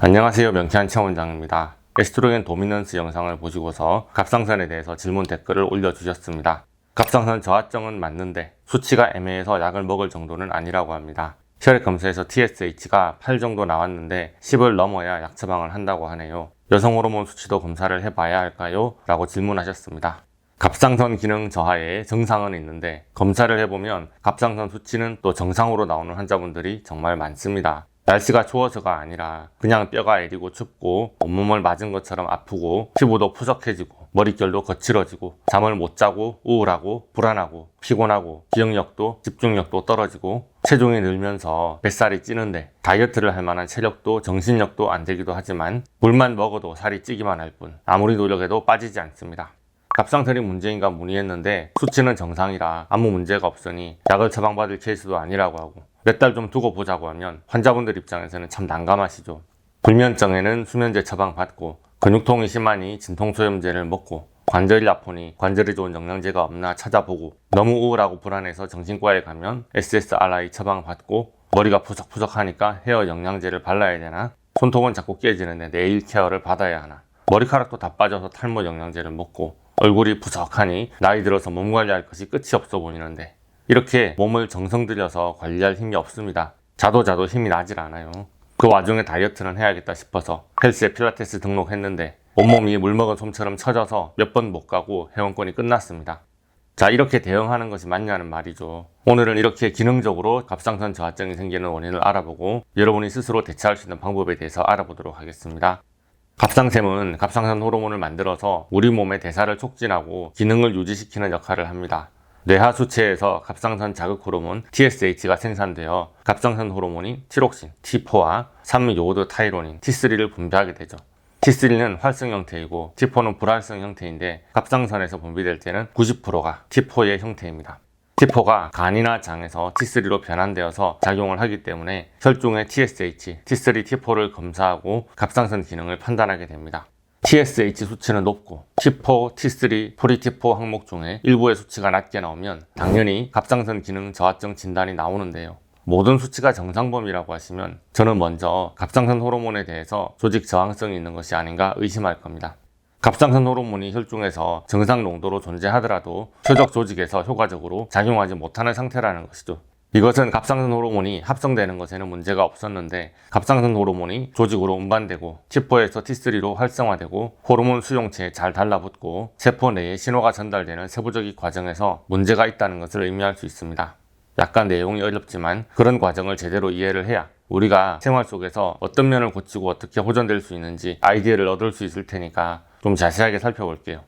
안녕하세요. 명쾌한 최원장입니다. 에스트로겐 도미넌스 영상을 보시고서 갑상선에 대해서 질문 댓글을 올려주셨습니다. 갑상선 저하증은 맞는데 수치가 애매해서 약을 먹을 정도는 아니라고 합니다. 혈액 검사에서 TSH가 8 정도 나왔는데 10을 넘어야 약 처방을 한다고 하네요. 여성 호르몬 수치도 검사를 해봐야 할까요? 라고 질문하셨습니다. 갑상선 기능 저하에 정상은 있는데 검사를 해보면 갑상선 수치는 또 정상으로 나오는 환자분들이 정말 많습니다. 날씨가 추워서가 아니라 그냥 뼈가 애리고 춥고 온몸을 맞은 것처럼 아프고 피부도 푸석해지고 머릿결도 거칠어지고 잠을 못 자고 우울하고 불안하고 피곤하고 기억력도 집중력도 떨어지고 체중이 늘면서 뱃살이 찌는데 다이어트를 할 만한 체력도 정신력도 안 되기도 하지만 물만 먹어도 살이 찌기만 할 뿐 아무리 노력해도 빠지지 않습니다. 갑상선이 문제인가 문의했는데 수치는 정상이라 아무 문제가 없으니 약을 처방받을 케이스도 아니라고 하고 몇 달 좀 두고 보자고 하면 환자분들 입장에서는 참 난감하시죠. 불면증에는 수면제 처방받고 근육통이 심하니 진통소염제를 먹고 관절이 아프니 관절에 좋은 영양제가 없나 찾아보고 너무 우울하고 불안해서 정신과에 가면 SSRI 처방받고 머리가 푸석푸석하니까 헤어 영양제를 발라야 되나 손톱은 자꾸 깨지는데 네일 케어를 받아야 하나 머리카락도 다 빠져서 탈모 영양제를 먹고 얼굴이 푸석하니 나이 들어서 몸 관리할 것이 끝이 없어 보이는데 이렇게 몸을 정성 들여서 관리할 힘이 없습니다. 자도 힘이 나질 않아요. 그 와중에 다이어트는 해야겠다 싶어서 헬스에 필라테스 등록했는데 온몸이 물먹은 솜처럼 처져서 몇 번 못 가고 회원권이 끝났습니다. 자, 이렇게 대응하는 것이 맞냐는 말이죠. 오늘은 이렇게 기능적으로 갑상선 저하증이 생기는 원인을 알아보고 여러분이 스스로 대처할 수 있는 방법에 대해서 알아보도록 하겠습니다. 갑상샘은 갑상선 호르몬을 만들어서 우리 몸의 대사를 촉진하고 기능을 유지시키는 역할을 합니다. 뇌하수체에서 갑상선 자극 호르몬 TSH가 생산되어 갑상선 호르몬인 티록신 T4와 3요오드 타이로닌 T3를 분비하게 되죠. T3는 활성 형태이고 T4는 불활성 형태인데 갑상선에서 분비될 때는 90%가 T4의 형태입니다. T4가 간이나 장에서 T3로 변환되어서 작용을 하기 때문에 혈중의 TSH, T3, T4를 검사하고 갑상선 기능을 판단하게 됩니다. TSH 수치는 높고 T4, T3, 포리T4 항목 중에 일부의 수치가 낮게 나오면 당연히 갑상선 기능 저하증 진단이 나오는데요. 모든 수치가 정상 범위라고 하시면 저는 먼저 갑상선 호르몬에 대해서 조직 저항성이 있는 것이 아닌가 의심할 겁니다. 갑상선 호르몬이 혈중에서 정상 농도로 존재하더라도 표적 조직에서 효과적으로 작용하지 못하는 상태라는 것이죠. 이것은 갑상선 호르몬이 합성되는 것에는 문제가 없었는데 갑상선 호르몬이 조직으로 운반되고 T4에서 T3로 활성화되고 호르몬 수용체에 잘 달라붙고 세포 내에 신호가 전달되는 세부적인 과정에서 문제가 있다는 것을 의미할 수 있습니다. 약간 내용이 어렵지만 그런 과정을 제대로 이해를 해야 우리가 생활 속에서 어떤 면을 고치고 어떻게 호전될 수 있는지 아이디어를 얻을 수 있을 테니까 좀 자세하게 살펴볼게요.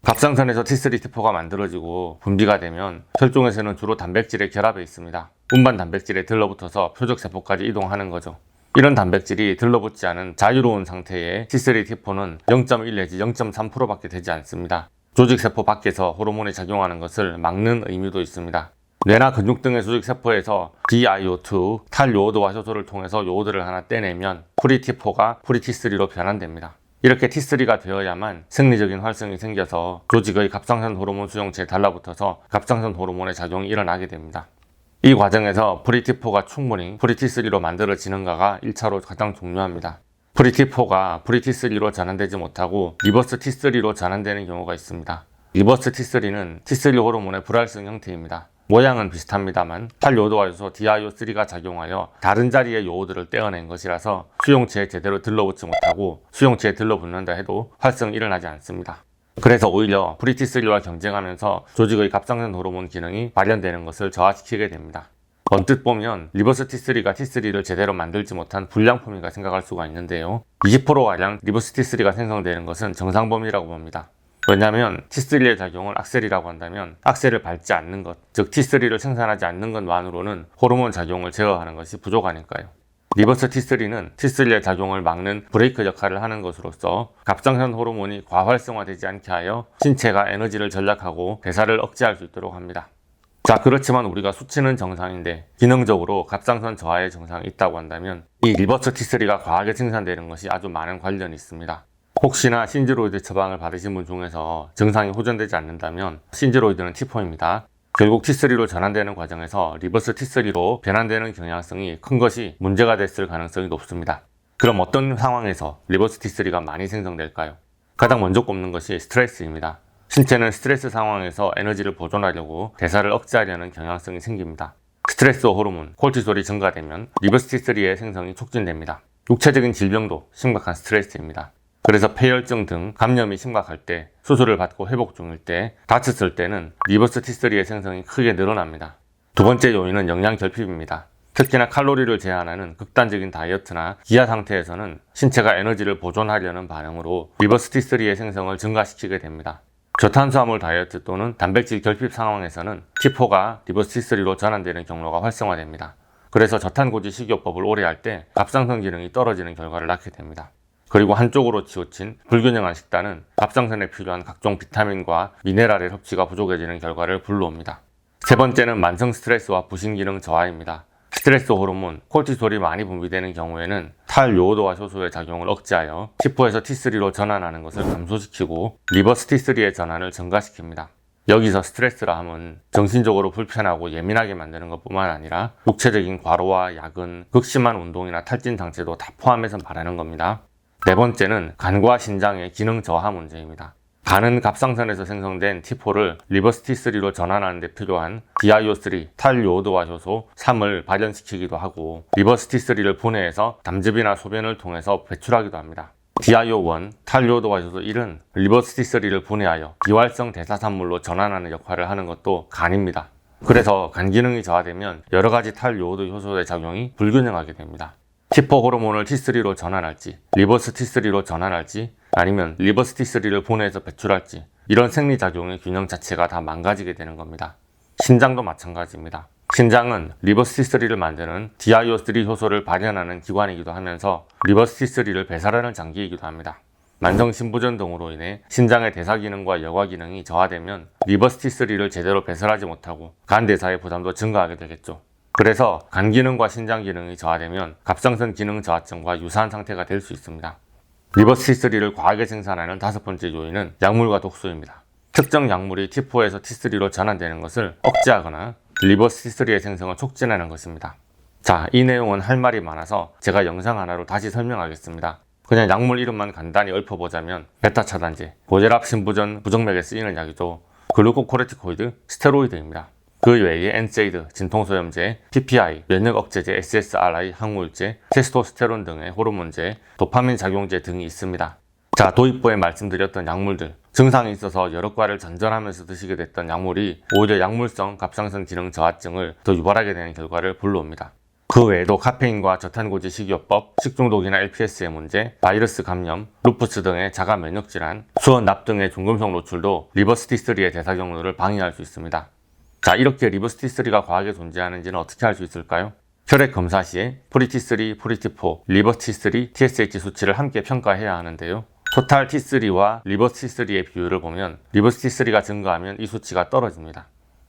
갑상선에서 T3, T4가 만들어지고 분비가 되면 혈중에서는 주로 단백질의 결합에 있습니다. 운반 단백질에 들러붙어서 표적세포까지 이동하는 거죠. 이런 단백질이 들러붙지 않은 자유로운 상태의 T3, T4는 0.1 내지 0.3%밖에 되지 않습니다. 조직세포 밖에서 호르몬이 작용하는 것을 막는 의미도 있습니다. 뇌나 근육 등의 조직세포에서 DIO2, 탈요오드와 효소를 통해서 요오드를 하나 떼내면 프리-T4가 프리-T3로 변환됩니다. 이렇게 T3가 되어야만 생리적인 활성이 생겨서 조직의 갑상선 호르몬 수용체에 달라붙어서 갑상선 호르몬의 작용이 일어나게 됩니다. 이 과정에서 프리-T4가 충분히 프리-T3로 만들어지는가가 1차로 가장 중요합니다. 프리-T4가 프리-T3로 전환되지 못하고 리버스 T3로 전환되는 경우가 있습니다. 리버스 T3는 T3 호르몬의 불활성 형태입니다. 모양은 비슷합니다만 탈요오드와 요소 DIO3가 작용하여 다른 자리의 요오드를 떼어낸 것이라서 수용체에 제대로 들러붙지 못하고 수용체에 들러붙는다 해도 활성이 일어나지 않습니다. 그래서 오히려 프리-T3와 경쟁하면서 조직의 갑상선 호르몬 기능이 발현되는 것을 저하시키게 됩니다. 언뜻 보면 리버스 T3가 T3를 제대로 만들지 못한 불량품이라 생각할 수가 있는데요. 20%가량 리버스 T3가 생성되는 것은 정상 범위라고 봅니다. 왜냐하면 T3의 작용을 악셀이라고 한다면 악셀을 밟지 않는 것, 즉 T3를 생산하지 않는 것만으로는 호르몬 작용을 제어하는 것이 부족하니까요. 리버스 T3는 T3의 작용을 막는 브레이크 역할을 하는 것으로서 갑상선 호르몬이 과활성화되지 않게 하여 신체가 에너지를 절약하고 대사를 억제할 수 있도록 합니다. 자, 그렇지만 우리가 수치는 정상인데 기능적으로 갑상선 저하의 증상이 있다고 한다면 이 리버스 T3가 과하게 생산되는 것이 아주 많은 관련이 있습니다. 혹시나 신지로이드 처방을 받으신 분 중에서 증상이 호전되지 않는다면 신지로이드는 T4입니다. 결국 T3로 전환되는 과정에서 리버스 T3로 변환되는 경향성이 큰 것이 문제가 됐을 가능성이 높습니다. 그럼 어떤 상황에서 리버스 T3가 많이 생성될까요? 가장 먼저 꼽는 것이 스트레스입니다. 신체는 스트레스 상황에서 에너지를 보존하려고 대사를 억제하려는 경향성이 생깁니다. 스트레스 호르몬, 콜티솔이 증가되면 리버스 T3의 생성이 촉진됩니다. 육체적인 질병도 심각한 스트레스입니다. 그래서 폐혈증 등 감염이 심각할 때, 수술을 받고 회복 중일 때, 다쳤을 때는 리버스 T3의 생성이 크게 늘어납니다. 두 번째 요인은 영양 결핍입니다. 특히나 칼로리를 제한하는 극단적인 다이어트나 기아 상태에서는 신체가 에너지를 보존하려는 반응으로 리버스 T3의 생성을 증가시키게 됩니다. 저탄수화물 다이어트 또는 단백질 결핍 상황에서는 T4가 리버스 T3로 전환되는 경로가 활성화됩니다. 그래서 저탄고지 식이요법을 오래 할 때 갑상선 기능이 떨어지는 결과를 낳게 됩니다. 그리고 한쪽으로 치우친 불균형한 식단은 갑상선에 필요한 각종 비타민과 미네랄의 섭취가 부족해지는 결과를 불러옵니다. 세 번째는 만성 스트레스와 부신기능 저하입니다. 스트레스 호르몬, 콜티솔이 많이 분비되는 경우에는 탈요오드화 효소의 작용을 억제하여 T4에서 T3로 전환하는 것을 감소시키고 리버스 T3의 전환을 증가시킵니다. 여기서 스트레스라 함은 정신적으로 불편하고 예민하게 만드는 것뿐만 아니라 육체적인 과로와 야근, 극심한 운동이나 탈진 상태도 다 포함해서 말하는 겁니다. 네 번째는 간과 신장의 기능 저하 문제입니다. 간은 갑상선에서 생성된 T4를 리버스 T3로 전환하는 데 필요한 DIO3, 탈요오드화 효소 3을 발현시키기도 하고 리버스 T3를 분해해서 담즙이나 소변을 통해서 배출하기도 합니다. DIO1, 탈요오드화 효소 1은 리버스 T3를 분해하여 비활성 대사산물로 전환하는 역할을 하는 것도 간입니다. 그래서 간 기능이 저하되면 여러 가지 탈요오드 효소의 작용이 불균형하게 됩니다. T4 호르몬을 T3로 전환할지, 리버스 T3로 전환할지, 아니면 리버스 T3를 분해해서 배출할지, 이런 생리작용의 균형 자체가 다 망가지게 되는 겁니다. 신장도 마찬가지입니다. 신장은 리버스 T3를 만드는 DIO3 효소를 발현하는 기관이기도 하면서 리버스 T3를 배설하는 장기이기도 합니다. 만성 신부전 등으로 인해 신장의 대사 기능과 여과 기능이 저하되면 리버스 T3를 제대로 배설하지 못하고 간 대사의 부담도 증가하게 되겠죠. 그래서 간 기능과 신장 기능이 저하되면 갑상선 기능 저하증과 유사한 상태가 될 수 있습니다. 리버스 T3를 과하게 생산하는 다섯 번째 요인은 약물과 독소입니다. 특정 약물이 T4에서 T3로 전환되는 것을 억제하거나 리버스 T3의 생성을 촉진하는 것입니다. 자, 이 내용은 할 말이 많아서 제가 영상 하나로 다시 설명하겠습니다. 그냥 약물 이름만 간단히 읊어보자면 베타 차단제, 고혈압 신부전 부정맥에 쓰이는 약이죠. 글루코코르티코이드, 스테로이드입니다. 그 외에 엔세이드, 진통소염제, PPI, 면역 억제제, SSRI, 항우울제, 테스토스테론 등의 호르몬제, 도파민 작용제 등이 있습니다. 자, 도입부에 말씀드렸던 약물들, 증상이 있어서 여러 과를 전전하면서 드시게 됐던 약물이 오히려 약물성 갑상선 기능 저하증을 더 유발하게 되는 결과를 불러옵니다. 그 외에도 카페인과 저탄고지 식이요법, 식중독이나 LPS의 문제, 바이러스 감염, 루푸스 등의 자가 면역질환, 수원, 납 등의 중금속 노출도 리버스 T3의 대사 경로를 방해할 수 있습니다. 자, 이렇게 리버스 T3가 과하게 존재하는지는 어떻게 알 수 있을까요? 혈액 검사 시에 프리-T3, 프리-T4, 리버스 T3, TSH 수치를 함께 평가해야 하는데요. 토탈 T3와 리버스 T3의 비율을 보면 리버스 T3가 증가하면 이 수치가 떨어집니다.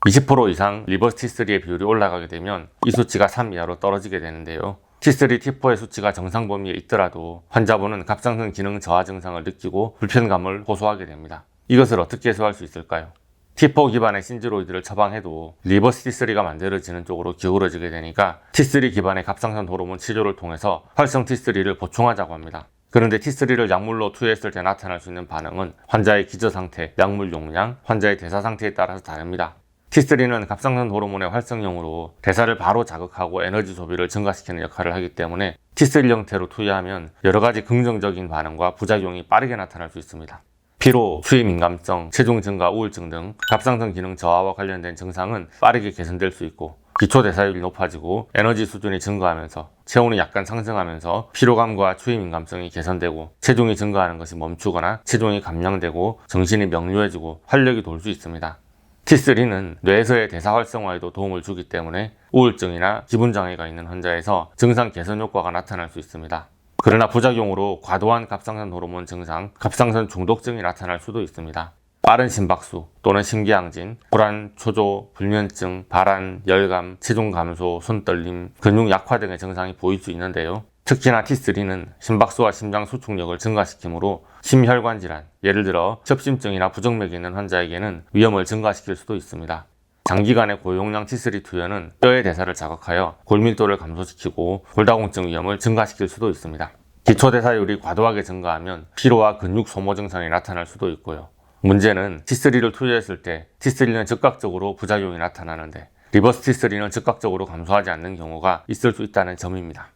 20% 이상 리버스 T3의 비율이 올라가게 되면 이 수치가 3 이하로 떨어지게 되는데요. T3, T4의 수치가 정상 범위에 있더라도 환자분은 갑상선 기능 저하 증상을 느끼고 불편감을 호소하게 됩니다. 이것을 어떻게 해소할 수 있을까요? T4 기반의 신지로이드를 처방해도 리버스 T3가 만들어지는 쪽으로 기울어지게 되니까 T3 기반의 갑상선 호르몬 치료를 통해서 활성 T3를 보충하자고 합니다. 그런데 T3를 약물로 투여했을 때 나타날 수 있는 반응은 환자의 기저 상태, 약물 용량, 환자의 대사 상태에 따라서 다릅니다. T3는 갑상선 호르몬의 활성형으로 대사를 바로 자극하고 에너지 소비를 증가시키는 역할을 하기 때문에 T3 형태로 투여하면 여러 가지 긍정적인 반응과 부작용이 빠르게 나타날 수 있습니다. 피로, 수위 민감성, 체중 증가, 우울증 등 갑상선 기능 저하와 관련된 증상은 빠르게 개선될 수 있고 기초 대사율이 높아지고 에너지 수준이 증가하면서 체온이 약간 상승하면서 피로감과 추위 민감성이 개선되고 체중이 증가하는 것이 멈추거나 체중이 감량되고 정신이 명료해지고 활력이 돌 수 있습니다. T3는 뇌에서의 대사 활성화에도 도움을 주기 때문에 우울증이나 기분장애가 있는 환자에서 증상 개선 효과가 나타날 수 있습니다. 그러나 부작용으로 과도한 갑상선 호르몬 증상, 갑상선 중독증이 나타날 수도 있습니다. 빠른 심박수 또는 심기항진, 불안, 초조, 불면증, 발한, 열감, 체중 감소, 손떨림, 근육 약화 등의 증상이 보일 수 있는데요. 특히나 T3는 심박수와 심장 수축력을 증가시키므로 심혈관 질환, 예를 들어 협심증이나 부정맥이 있는 환자에게는 위험을 증가시킬 수도 있습니다. 장기간의 고용량 T3 투여는 뼈의 대사를 자극하여 골밀도를 감소시키고 골다공증 위험을 증가시킬 수도 있습니다. 기초대사율이 과도하게 증가하면 피로와 근육 소모 증상이 나타날 수도 있고요. 문제는 T3를 투여했을 때 T3는 즉각적으로 부작용이 나타나는데 리버스 T3는 즉각적으로 감소하지 않는 경우가 있을 수 있다는 점입니다.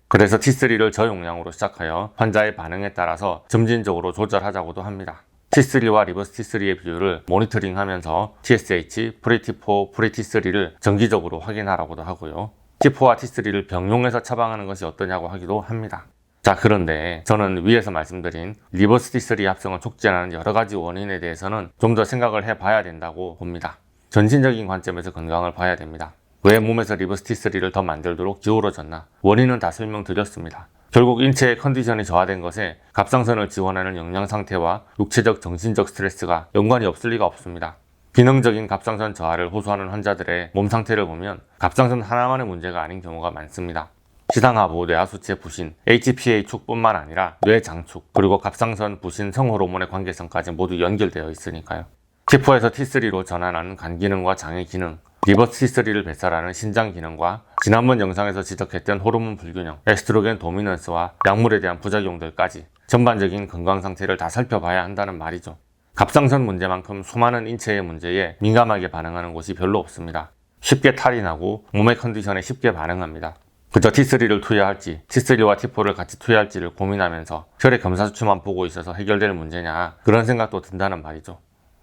그래서 T3를 저용량으로 시작하여 환자의 반응에 따라서 점진적으로 조절하자고도 합니다. T3와 리버스 T3의 비율을 모니터링하면서 TSH, 프리T4, 프리T3를 정기적으로 확인하라고도 하고요. T4와 T3를 병용해서 처방하는 것이 어떠냐고 하기도 합니다. 자, 그런데 저는 위에서 말씀드린 리버스 T3 합성을 촉진하는 여러 가지 원인에 대해서는 좀 더 생각을 해봐야 된다고 봅니다. 전신적인 관점에서 건강을 봐야 됩니다. 왜 몸에서 리버스 T3를 더 만들도록 기울어졌나? 원인은 다 설명드렸습니다. 결국 인체의 컨디션이 저하된 것에 갑상선을 지원하는 영양 상태와 육체적, 정신적 스트레스가 연관이 없을 리가 없습니다. 기능적인 갑상선 저하를 호소하는 환자들의 몸 상태를 보면 갑상선 하나만의 문제가 아닌 경우가 많습니다. 시상하부, 뇌하수체 부신, HPA 축뿐만 아니라 뇌 장축, 그리고 갑상선 부신 성호르몬의 관계성까지 모두 연결되어 있으니까요. T4에서 T3로 전환하는 간 기능과 장의 기능, 리버스 T3를 배설하는 신장 기능과 지난번 영상에서 지적했던 호르몬 불균형, 에스트로겐 도미넌스와 약물에 대한 부작용들까지 전반적인 건강 상태를 다 살펴봐야 한다는 말이죠. 갑상선 문제만큼 수많은 인체의 문제에 민감하게 반응하는 곳이 별로 없습니다. 쉽게 탈이 나고 몸의 컨디션에 쉽게 반응합니다. 그저 T3를 투여할지 T3와 T4를 같이 투여할지를 고민하면서 혈액 검사 수치만 보고 있어서 해결될 문제냐, 그런 생각도 든다는 말이죠.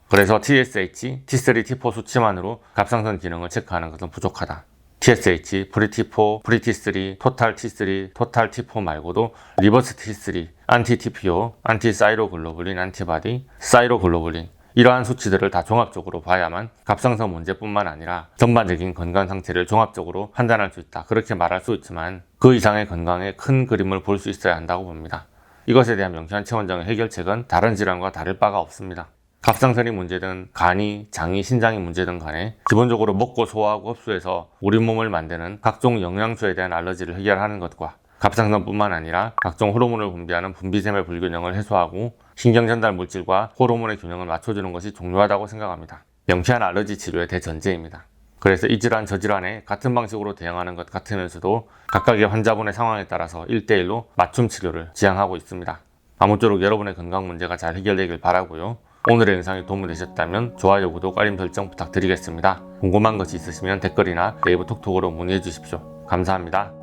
그래서 TSH, T3, T4 수치만으로 갑상선 기능을 체크하는 것은 부족하다. TSH, 프리T4, 프리T3, 토탈 T3, 토탈 T4 말고도 리버스 T3, 안티-TPO, 안티사이로글로불린 안티바디, 사이로글로불린, 이러한 수치들을 다 종합적으로 봐야만 갑상선 문제뿐만 아니라 전반적인 건강 상태를 종합적으로 판단할 수 있다, 그렇게 말할 수 있지만 그 이상의 건강의 큰 그림을 볼 수 있어야 한다고 봅니다. 이것에 대한 명쾌한 체원장의 해결책은 다른 질환과 다를 바가 없습니다. 갑상선이 문제든 간이, 장이, 신장이 문제든 간에 기본적으로 먹고 소화하고 흡수해서 우리 몸을 만드는 각종 영양소에 대한 알러지를 해결하는 것과 갑상선뿐만 아니라 각종 호르몬을 분비하는 분비샘의 불균형을 해소하고 신경전달 물질과 호르몬의 균형을 맞춰주는 것이 중요하다고 생각합니다. 명쾌한 알러지 치료의 대전제입니다. 그래서 이 질환, 저 질환에 같은 방식으로 대응하는 것 같으면서도 각각의 환자분의 상황에 따라서 1대1로 맞춤 치료를 지향하고 있습니다. 아무쪼록 여러분의 건강 문제가 잘 해결되길 바라고요. 오늘의 영상이 도움이 되셨다면 좋아요, 구독, 알림 설정 부탁드리겠습니다. 궁금한 것이 있으시면 댓글이나 네이버 톡톡으로 문의해 주십시오. 감사합니다.